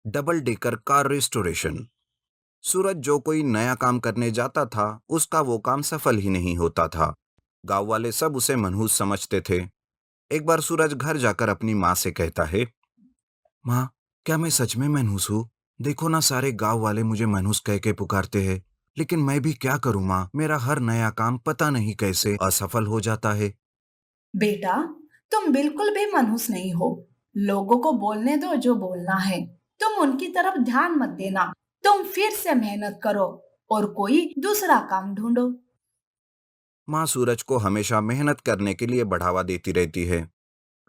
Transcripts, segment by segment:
Double decker car restoration. सूरज जो कोई नया काम करने जाता था, उसका वो काम सफल ही नहीं होता था। गांव वाले सब उसे मनहूस समझते थे। एक बार सूरज घर जाकर अपनी माँ से कहता है, माँ, क्या मैं सच में मनहूस हूँ? देखो ना, सारे गांव वाले मुझे मनहूस कह के पुकारते हैं। लेकिन मैं भी क्या करूँ माँ, मेरा हर नया काम पता नहीं कैसे असफल हो जाता है। बेटा, तुम बिल्कुल भी मनहूस नहीं हो। लोगों को बोलने दो जो बोलना है। तुम उनकी तरफ ध्यान मत देना। तुम फिर से मेहनत करो और कोई दूसरा काम ढूंढो। माँ सूरज को हमेशा मेहनत करने के लिए बढ़ावा देती रहती है।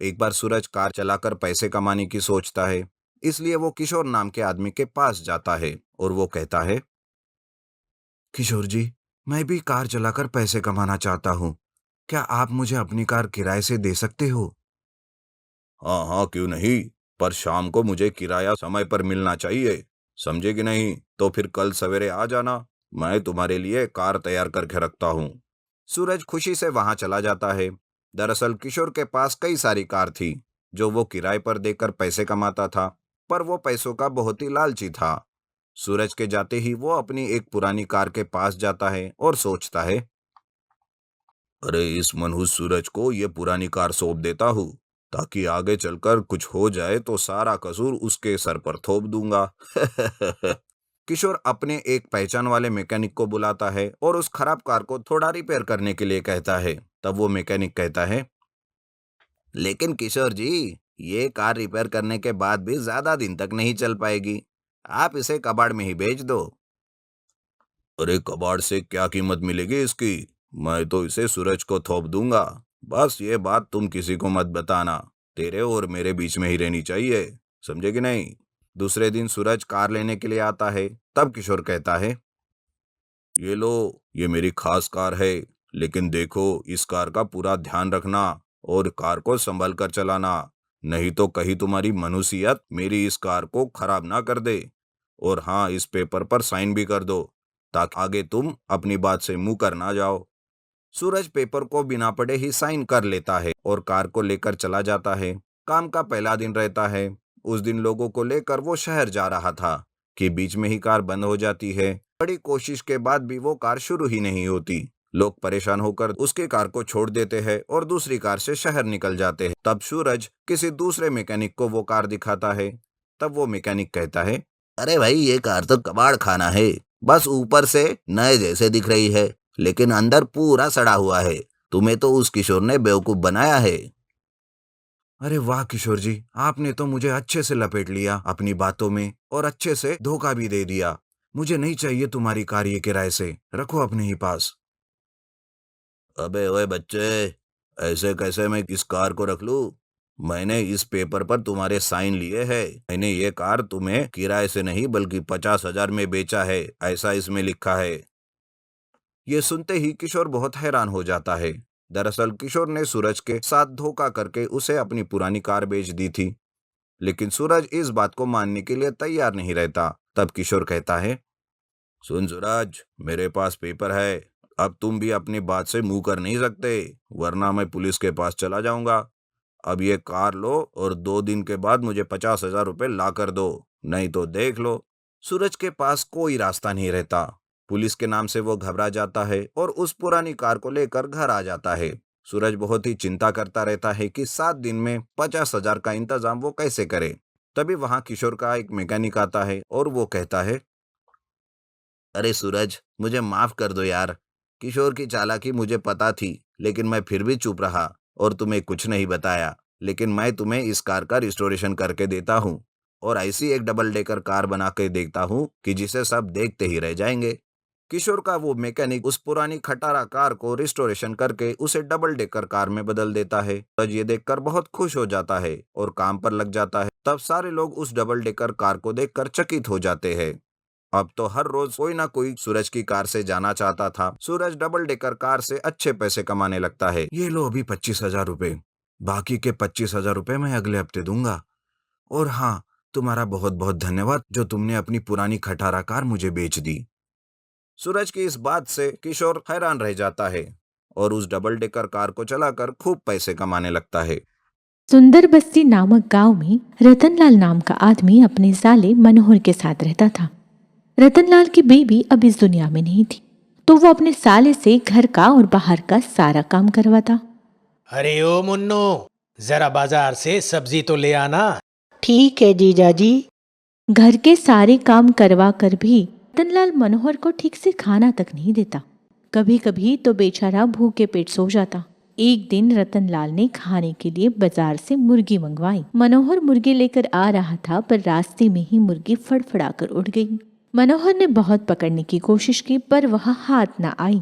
एक बार सूरज कार चलाकर पैसे कमाने की सोचता है। इसलिए वो किशोर नाम के आदमी के पास जाता है और वो कहता है, किशोर जी, मैं भी कार चलाकर पैसे कमाना चाहता हूँ। क्या आप मुझे अपनी कार किराए से दे सकते हो? हाँ हाँ, क्यों नहीं। पर शाम को मुझे किराया समय पर मिलना चाहिए। समझे कि नहीं? तो फिर कल सवेरे आ जाना। मैं तुम्हारे लिए कार तैयार करके रखता हूँ। सूरज खुशी से वहां चला जाता है। दरअसल किशोर के पास कई सारी कार थी, जो वो किराए पर देकर पैसे कमाता था। पर वो पैसों का बहुत ही लालची था। सूरज के जाते ही वो अपनी एक पुरानी कार के पास जाता है और सोचता है, अरे इस मनहूस सूरज को ये पुरानी कार सौंप देता हूँ, ताकि आगे चलकर कुछ हो जाए तो सारा कसूर उसके सर पर थोप दूंगा। किशोर अपने एक पहचान वाले मैकेनिक को बुलाता है और उस खराब कार को थोड़ा रिपेयर करने के लिए कहता है। तब वो मैकेनिक कहता है, लेकिन किशोर जी, ये कार रिपेयर करने के बाद भी ज्यादा दिन तक नहीं चल पाएगी। आप इसे कबाड़ में ही बेच दो। अरे कबाड़ से क्या कीमत मिलेगी इसकी? मैं तो इसे सूरज को थोप दूंगा। बस ये बात तुम किसी को मत बताना। तेरे और मेरे बीच में ही रहनी चाहिए। समझे कि नहीं? दूसरे दिन सूरज कार लेने के लिए आता है। तब किशोर कहता है, ये लो, ये मेरी खास कार है। लेकिन देखो, इस कार का पूरा ध्यान रखना और कार को संभल कर चलाना। नहीं तो कहीं तुम्हारी मनुष्यत मेरी इस कार को खराब ना कर दे। और हाँ, इस पेपर पर साइन भी कर दो, ताकि आगे तुम अपनी बात से मुंह कर ना जाओ। सूरज पेपर को बिना पढ़े ही साइन कर लेता है और कार को लेकर चला जाता है। काम का पहला दिन रहता है। उस दिन लोगों को लेकर वो शहर जा रहा था कि बीच में ही कार बंद हो जाती है। बड़ी कोशिश के बाद भी वो कार शुरू ही नहीं होती। लोग परेशान होकर उसकी कार को छोड़ देते हैं और दूसरी कार से शहर निकल जाते हैं। तब सूरज किसी दूसरे मैकेनिक को वो कार दिखाता है। तब वो मैकेनिक कहता है, अरे भाई, ये कार तो कबाड़ खाना है। बस ऊपर से नए जैसे दिख रही है, लेकिन अंदर पूरा सड़ा हुआ है। तुम्हें तो उस किशोर ने बेवकूफ बनाया है। अरे वाह किशोर जी, आपने तो मुझे अच्छे से लपेट लिया अपनी बातों में और अच्छे से धोखा भी दे दिया। मुझे नहीं चाहिए तुम्हारी कार ये किराए से, रखो अपने ही पास। अबे ओए बच्चे, ऐसे कैसे मैं इस कार को रख लूं? मैंने इस पेपर पर तुम्हारे साइन लिए हैं। मैंने ये कार तुम्हें किराए से नहीं बल्कि 50,000 में बेचा है, ऐसा इसमें लिखा है। ये सुनते ही किशोर बहुत हैरान हो जाता है। दरअसल किशोर ने सूरज के साथ धोखा करके उसे अपनी पुरानी कार बेच दी थी। लेकिन सूरज इस बात को मानने के लिए तैयार नहीं रहता। तब किशोर कहता है, सुन सूरज, मेरे पास पेपर है। अब तुम भी अपनी बात से मुंह कर नहीं सकते, वरना मैं पुलिस के पास चला जाऊंगा। अब ये कार लो और 2 दिन के बाद मुझे 50,000 रुपये ला कर दो, नहीं तो देख लो। सूरज के पास कोई रास्ता नहीं रहता। पुलिस के नाम से वो घबरा जाता है और उस पुरानी कार को लेकर घर आ जाता है। सूरज बहुत ही चिंता करता रहता है कि 7 दिन में 50,000 का इंतजाम वो कैसे करे। तभी वहां किशोर का एक मैकेनिक आता है और वो कहता है, अरे सूरज, मुझे माफ कर दो यार। किशोर की चालाकी मुझे पता थी, लेकिन मैं फिर भी चुप रहा और तुम्हें कुछ नहीं बताया। लेकिन मैं तुम्हें इस कार का रिस्टोरेशन करके देता हूँ और ऐसी एक डबल डेकर कार बना के देखता हूँ कि जिसे सब देखते ही रह जाएंगे। किशोर का वो मैकेनिक उस पुरानी खटारा कार को रिस्टोरेशन करके उसे डबल डेकर कार में बदल देता है। सूरज ये देखकर बहुत खुश हो जाता है और काम पर लग जाता है। तब सारे लोग उस डबल डेकर कार को देखकर चकित हो जाते हैं। अब तो हर रोज कोई ना कोई सूरज की कार से जाना चाहता था। सूरज डबल डेकर कार से अच्छे पैसे कमाने लगता है। ये लो अभी 25,000 रुपए। बाकी के 25,000 रुपए मैं अगले हफ्ते दूंगा। और हाँ, तुम्हारा बहुत बहुत धन्यवाद जो तुमने अपनी पुरानी खटारा कार मुझे बेच दी। सूरज की इस बात से किशोर हैरान रह जाता है और उस डबल डेकर कार को चलाकर खूब पैसे कमाने लगता है। सुंदर बस्ती नामक गांव में रतनलाल नाम का आदमी अपने साले मनोहर के साथ रहता था। रतनलाल की बीवी अब इस दुनिया में नहीं थी, तो वो अपने साले से घर का और बाहर का सारा काम करवाता। अरे ओ मुन्नो, जरा बाजार से सब्जी तो ले आना। ठीक है जीजाजी। घर के सारे काम करवा कर भी रतनलाल मनोहर को ठीक से खाना तक नहीं देता। कभी कभी तो बेचारा भूखे पेट सो जाता। एक दिन रतनलाल ने खाने के लिए बाजार से मुर्गी मंगवाई। मनोहर मुर्गी लेकर आ रहा था, पर रास्ते में ही मुर्गी फड़फड़ाकर उड़ गई। मनोहर ने बहुत पकड़ने की कोशिश की, पर वह हाथ न आई।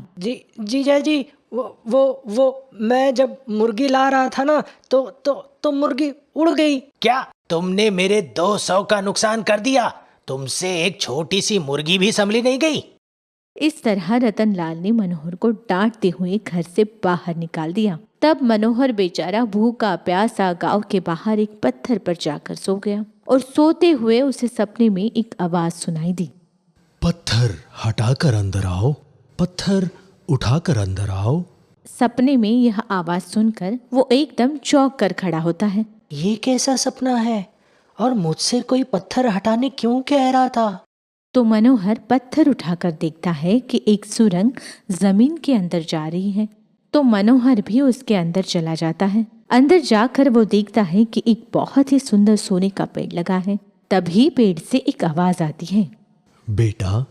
जीजाजी, वो मैं जब मुर्गी ला रहा था ना, तो मुर्गी उड़ गई। क्या तुमने मेरे 200 का नुकसान कर दिया? तुमसे एक छोटी सी मुर्गी भी संभली नहीं गई। इस तरह रतनलाल ने मनोहर को डांटते हुए घर से बाहर निकाल दिया। तब मनोहर बेचारा भूखा प्यासा गांव के बाहर एक पत्थर पर जाकर सो गया, और सोते हुए उसे सपने में एक आवाज सुनाई दी। पत्थर हटाकर अंदर आओ, पत्थर उठाकर अंदर आओ। सपने में यह आवाज सुनकर वो एकदम चौंक कर खड़ा होता है। ये कैसा सपना है, और मुझसे कोई पत्थर हटाने क्यों कह रहा था? तो मनोहर पत्थर उठाकर देखता है कि एक सुरंग जमीन के अंदर जा रही है। तो मनोहर भी उसके अंदर चला जाता है। अंदर जाकर वो देखता है कि एक बहुत ही सुंदर सोने का पेड़ लगा है। तभी पेड़ से एक आवाज आती है। बेटा,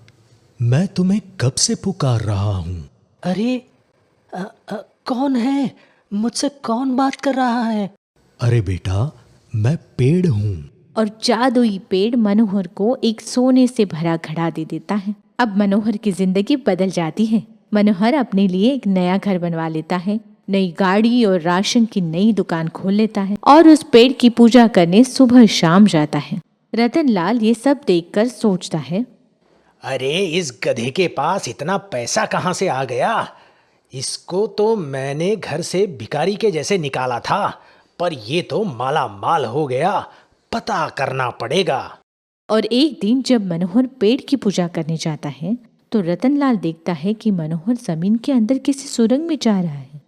मैं तुम्हें कब से पुकार रहा हूँ। अरे, कौन है? मुझसे कौन बात कर रहा है? अरे बेटा, मैं पेड़ हूँ। और जादुई पेड़ मनोहर को एक सोने से भरा घड़ा दे देता है। अब मनोहर की जिंदगी बदल जाती है। मनोहर अपने लिए एक नया घर बनवा लेता है, नई गाड़ी और राशन की नई दुकान खोल लेता है, और उस पेड़ की पूजा करने सुबह शाम जाता है। रतनलाल ये सब देखकर सोचता है, अरे इस गधे के पास इतना पैसा कहाँ से आ गया? इसको तो मैंने घर से भिखारी के जैसे निकाला था, पर ये तो माला माल हो गया। पता करना पड़ेगा। और एक दिन जब मनोहर पेड़ की पूजा करने जाता है, तो रतनलाल देखता है कि मनोहर जमीन के अंदर किसी सुरंग में जा रहा है।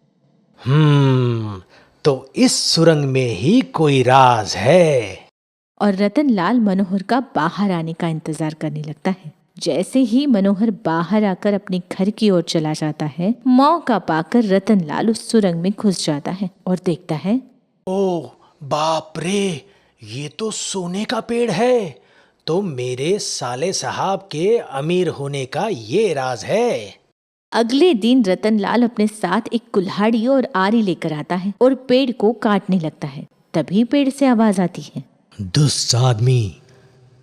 तो इस सुरंग में ही कोई राज है। और रतनलाल मनोहर का बाहर आने का इंतजार करने लगता है। जैसे ही मनोहर बाहर आकर अपने घर की ओर चला जाता है, मौका पाकर रतनलाल उस सुरंग में घुस जाता है और देखता है, ओ बाप रे, ये तो सोने का पेड़ है। तो मेरे साले साहब के अमीर होने का ये राज है। अगले दिन रतनलाल अपने साथ एक कुल्हाड़ी और आरी लेकर आता है और पेड़ को काटने लगता है। तभी पेड़ से आवाज आती है, दुष्ट आदमी,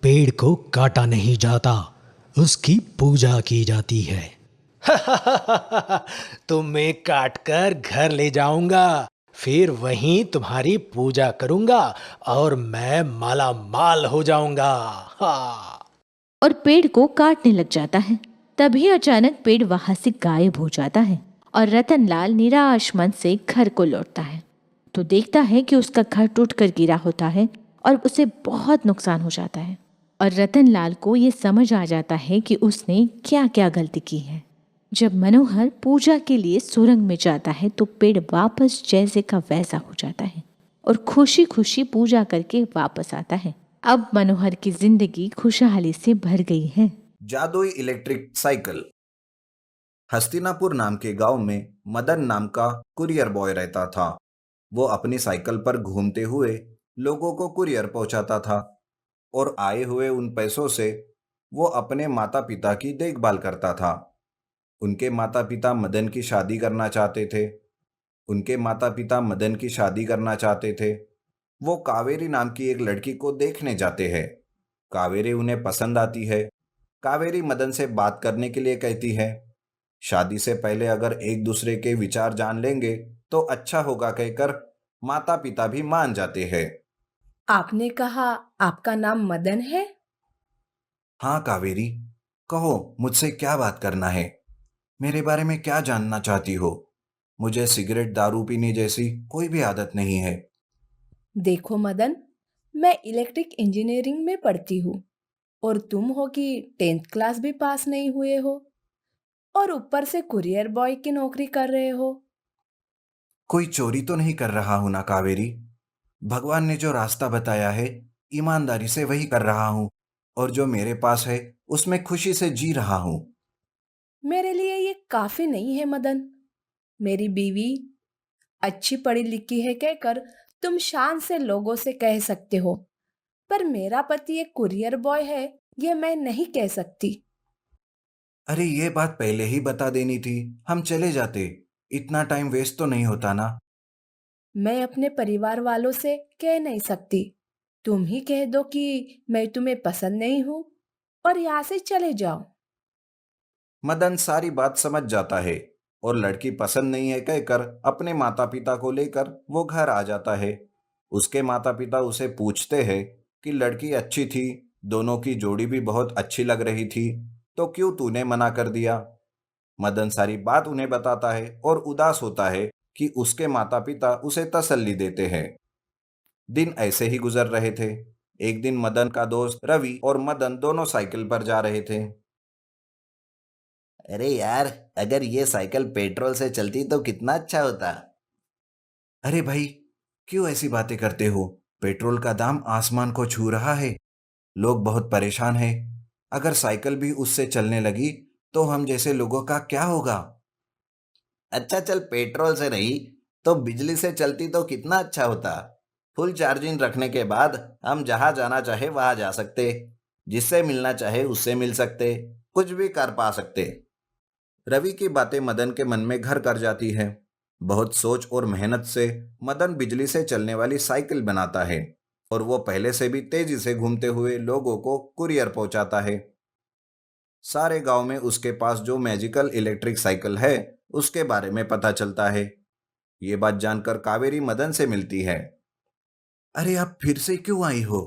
पेड़ को काटा नहीं जाता, उसकी पूजा की जाती है। तुम्हें काटकर घर ले जाऊंगा, फिर वहीं तुम्हारी पूजा करूंगा और मैं माला माल हो जाऊंगा। और पेड़ को काटने लग जाता है। तभी अचानक पेड़ वहां से गायब हो जाता है और रतनलाल निराश मन से घर को लौटता है। तो देखता है कि उसका घर टूटकर गिरा होता है और उसे बहुत नुकसान हो जाता है। और रतनलाल को ये समझ आ जाता है कि उसने क्या क्या गलती की है। जब मनोहर पूजा के लिए सुरंग में जाता है, तो पेड़ वापस जैसे का वैसा हो जाता है और खुशी खुशी पूजा करके वापस आता है। अब मनोहर की जिंदगी खुशहाली से भर गई है। जादुई इलेक्ट्रिक साइकिल। हस्तिनापुर नाम के गांव में मदन नाम का कुरियर बॉय रहता था। वो अपनी साइकिल पर घूमते हुए लोगों को कुरियर पहुंचाता था और आए हुए उन पैसों से वो अपने माता पिता की देखभाल करता था। उनके माता पिता मदन की शादी करना चाहते थे। वो कावेरी नाम की एक लड़की को देखने जाते हैं। कावेरी उन्हें पसंद आती है। कावेरी मदन से बात करने के लिए कहती है। शादी से पहले अगर एक दूसरे के विचार जान लेंगे तो अच्छा होगा कहकर माता पिता भी मान जाते हैं। आपने कहा आपका नाम मदन है? हाँ कावेरी, कहो मुझसे क्या बात करना है? मेरे बारे में क्या जानना चाहती हो? मुझे सिगरेट दारू पीने जैसी कोई भी आदत नहीं है। देखो मदन, मैं इलेक्ट्रिक इंजीनियरिंग में पढ़ती हूँ और तुम हो कि 10th क्लास भी पास नहीं हुए हो और ऊपर से कुरियर बॉय की नौकरी कर रहे हो। कोई चोरी तो नहीं कर रहा हूं ना कावेरी? भगवान ने जो रास्ता बताया है, ईमानदारी से वही कर रहा हूँ और जो मेरे पास है उसमें खुशी से जी रहा हूँ। मेरे लिए ये काफी नहीं है मदन। मेरी बीवी अच्छी पढ़ी लिखी है कहकर तुम शान से लोगों से कह सकते हो, पर मेरा पति एक कुरियर बॉय है, ये मैं नहीं कह सकती। अरे ये बात पहले ही बता देनी थी, हम चले जाते। इतना टाइम वेस्ट तो नहीं होता ना। मैं अपने परिवार वालों से कह नहीं सकती। तुम ही कह दो कि मैं तुम्हें पसंद नहीं हूँ और यहाँ से चले जाओ। मदन सारी बात समझ जाता है और लड़की पसंद नहीं है कहकर अपने माता पिता को लेकर वो घर आ जाता है। उसके माता पिता उसे पूछते हैं कि लड़की अच्छी थी, दोनों की जोड़ी भी बहुत अच्छी लग रही थी, तो क्यों तूने मना कर दिया। मदन सारी बात उन्हें बताता है और उदास होता है कि उसके माता पिता उसे तसल्ली देते हैं। दिन ऐसे ही गुजर रहे थे। एक दिन मदन का दोस्त रवि और मदन दोनों साइकिल पर जा रहे थे। अरे यार, अगर ये साइकिल पेट्रोल से चलती तो कितना अच्छा होता। अरे भाई, क्यों ऐसी बातें करते हो? पेट्रोल का दाम आसमान को छू रहा है। लोग बहुत परेशान हैं। अगर साइकिल भी उससे चलने लगी तो हम जैसे लोगों का क्या होगा? अच्छा चल, पेट्रोल से नहीं तो बिजली से चलती तो कितना अच्छा होता। फुल चार्जिंग रखने के बाद हम जहां जाना चाहे वहां जा सकते, जिससे मिलना चाहे उससे मिल सकते, कुछ भी कर पा सकते। रवि की बातें मदन के मन में घर कर जाती है। बहुत सोच और मेहनत से मदन बिजली से चलने वाली साइकिल बनाता है और वो पहले से भी तेजी से घूमते हुए लोगों को कुरियर पहुंचाता है। सारे गांव में उसके पास जो मैजिकल इलेक्ट्रिक साइकिल है उसके बारे में पता चलता है। ये बात जानकर कावेरी मदन से मिलती है। अरे आप फिर से क्यों आई हो?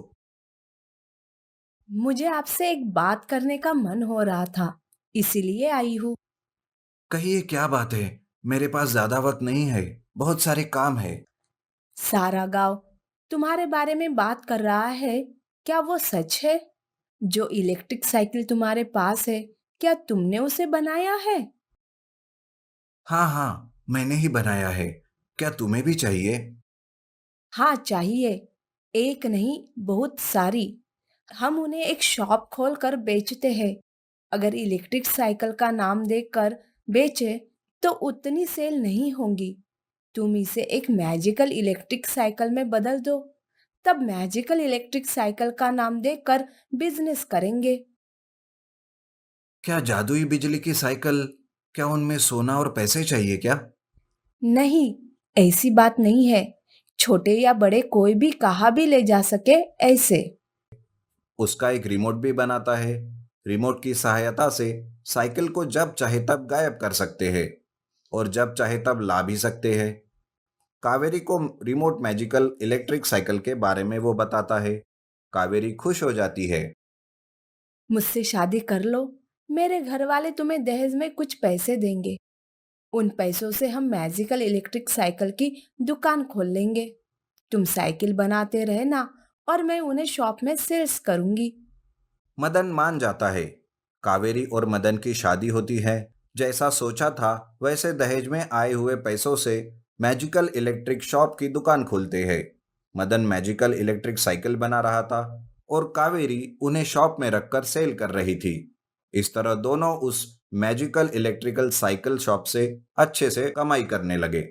मुझे आपसे एक बात करने का मन हो रहा था, इसीलिए आई हूँ। कहिए क्या बात है? मेरे पास ज्यादा वक्त नहीं है, बहुत सारे काम है। सारा गांव तुम्हारे बारे में बात कर रहा है, क्या वो सच है? जो इलेक्ट्रिक साइकिल तुम्हारे पास है, क्या तुमने उसे बनाया है? हाँ हाँ, मैंने ही बनाया है। क्या तुम्हें भी चाहिए? हाँ चाहिए। एक नहीं, बहुत सारी। हम उन्हें एक शॉप खोल कर बेचते हैं। अगर इलेक्ट्रिक साइकिल का नाम देकर बेचे तो उतनी सेल नहीं होंगी। तुम इसे एक मैजिकल इलेक्ट्रिक साइकिल में बदल दो, तब मैजिकल इलेक्ट्रिक साइकिल का नाम देकर बिजनेस करेंगे। क्या जादुई बिजली की साइकिल? क्या उनमें सोना और पैसे चाहिए क्या? नहीं, ऐसी बात नहीं है। छोटे या बड़े कोई भी कहाँ भी ले जा सके ऐसे। उसका एक रिमोट भी बनाता है। रिमोट की सहायता से साइकिल को जब चाहे तब गायब कर सकते हैं और जब चाहे तब ला भी सकते हैं। कावेरी को रिमोट मैजिकल इलेक्ट्रिक साइकिल के बारे में वो बताता है। कावेरी खुश हो जाती है। मुझसे शादी कर लो, मेरे घर वाले तुम्हें दहेज में कुछ पैसे देंगे। उन पैसों से हम मैजिकल इलेक्ट्रिक साइकिल की दुकान खोल लेंगे। तुम साइकिल बनाते रहना और मैं उन्हें शॉप में सेल्स करूंगी। मदन मान जाता है। कावेरी और मदन की शादी होती है। जैसा सोचा था वैसे दहेज में आए हुए पैसों से मैजिकल इलेक्ट्रिक शॉप की दुकान खोलते हैं। मदन मैजिकल इलेक्ट्रिक साइकिल बना रहा था और कावेरी उन्हें शॉप में रखकर सेल कर रही थी। इस तरह दोनों उस मैजिकल इलेक्ट्रिकल साइकिल शॉप से अच्छे से कमाई करने लगे।